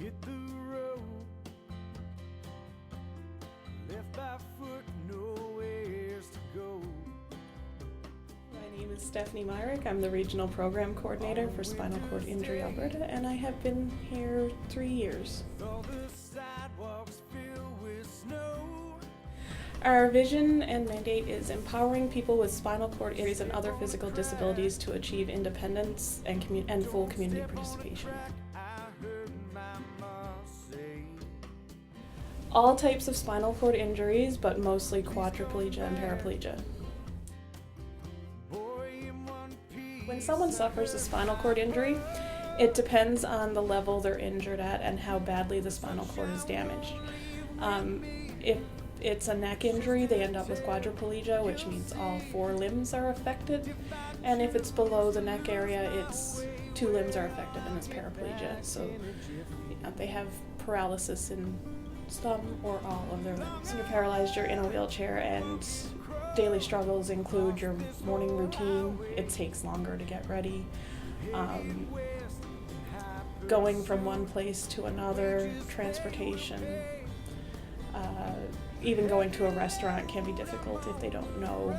hit the road, left by foot, nowheres to go. My name is Stephanie Myrick. I'm the Regional Program Coordinator for Spinal Cord Injury Alberta, and I have been here 3 years. Our vision and mandate is empowering people with spinal cord injuries and other physical disabilities to achieve independence and full community participation. All types of spinal cord injuries, but mostly quadriplegia and paraplegia. When someone suffers a spinal cord injury, it depends on the level they're injured at and how badly the spinal cord is damaged. If it's a neck injury, they end up with quadriplegia, which means all 4 limbs are affected. And if it's below the neck area, it's 2 limbs are affected and it's paraplegia. So they have paralysis in some or all of their limbs. When you're paralyzed, you're in a wheelchair, and daily struggles include your morning routine. It takes longer to get ready. Going from one place to another, transportation. Even going to a restaurant can be difficult if they don't know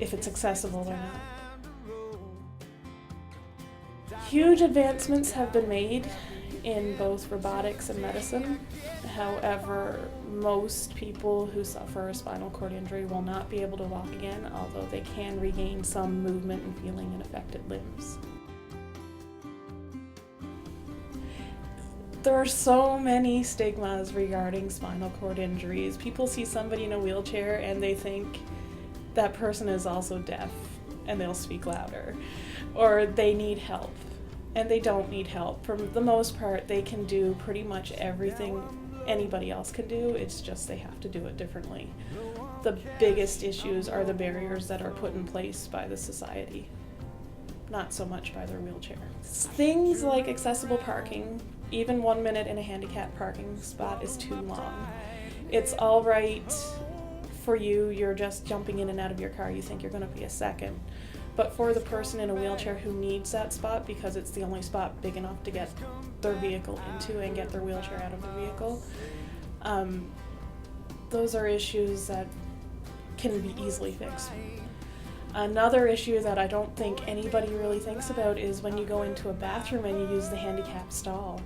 if it's accessible or not. Huge advancements have been made in both robotics and medicine. However, most people who suffer a spinal cord injury will not be able to walk again, although they can regain some movement and feeling in affected limbs. There are so many stigmas regarding spinal cord injuries. People see somebody in a wheelchair and they think that person is also deaf and they'll speak louder, or they need help, and they don't need help. For the most part, they can do pretty much everything anybody else can do. It's just they have to do it differently. The biggest issues are the barriers that are put in place by the society, not so much by their wheelchair. Things like accessible parking. Even 1 minute in a handicapped parking spot is too long. It's all right for you, you're just jumping in and out of your car, you think you're going to be a second. But for the person in a wheelchair who needs that spot because it's the only spot big enough to get their vehicle into and get their wheelchair out of the vehicle, those are issues that can be easily fixed. Another issue that I don't think anybody really thinks about is when you go into a bathroom and you use the handicapped stall.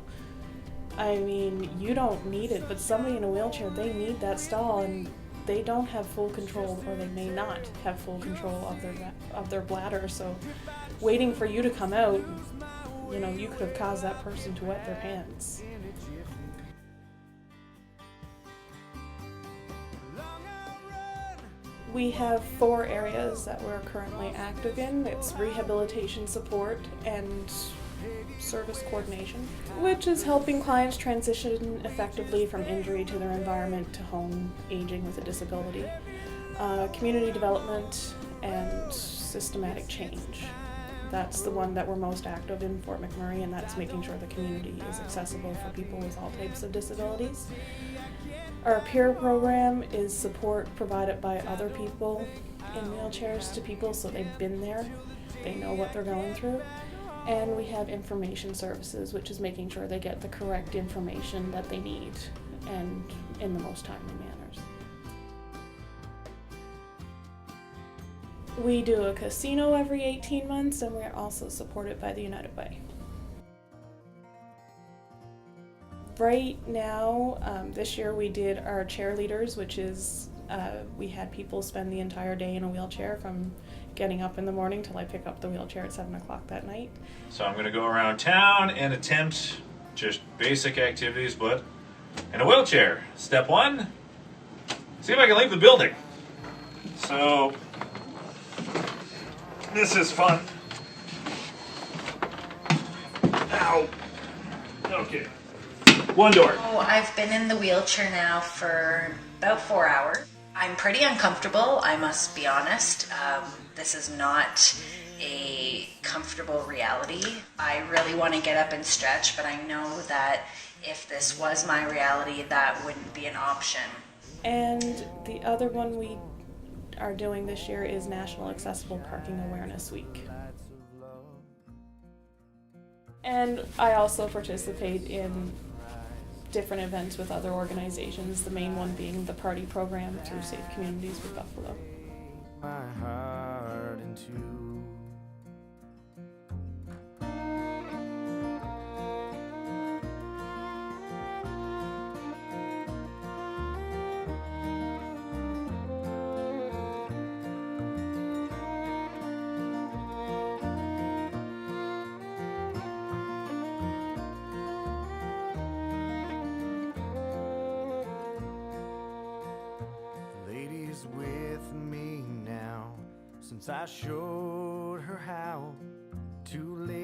I mean, you don't need it, but somebody in a wheelchair, they need that stall, and they don't have full control, or they may not have full control of their bladder. So waiting for you to come out, you could have caused that person to wet their pants. We have 4 areas that we're currently active in. It's rehabilitation support and service coordination, which is helping clients transition effectively from injury to their environment to home aging with a disability. Community development and systematic change. That's the one that we're most active in for McMurray, and that's making sure the community is accessible for people with all types of disabilities. Our peer program is support provided by other people in wheelchairs to people, so they've been there, they know what they're going through. And we have information services, which is making sure they get the correct information that they need and in the most timely manners. We do a casino every 18 months, and we're also supported by the United Way. Right now, this year we did our cheerleaders, which is we had people spend the entire day in a wheelchair from getting up in the morning till I pick up the wheelchair at 7 o'clock that night. So I'm going to go around town and attempt just basic activities, but in a wheelchair. Step 1, see if I can leave the building. So this is fun. Ow. Okay. 1 door. Oh, I've been in the wheelchair now for about 4 hours. I'm pretty uncomfortable, I must be honest. This is not a comfortable reality. I really want to get up and stretch, but I know that if this was my reality, that wouldn't be an option. And the other one we are doing this year is National Accessible Parking Awareness Week. And I also participate in different events with other organizations, the main one being the party program through Safe Communities with Buffalo. My heart in two. Lady's with me now, since I showed her how to live.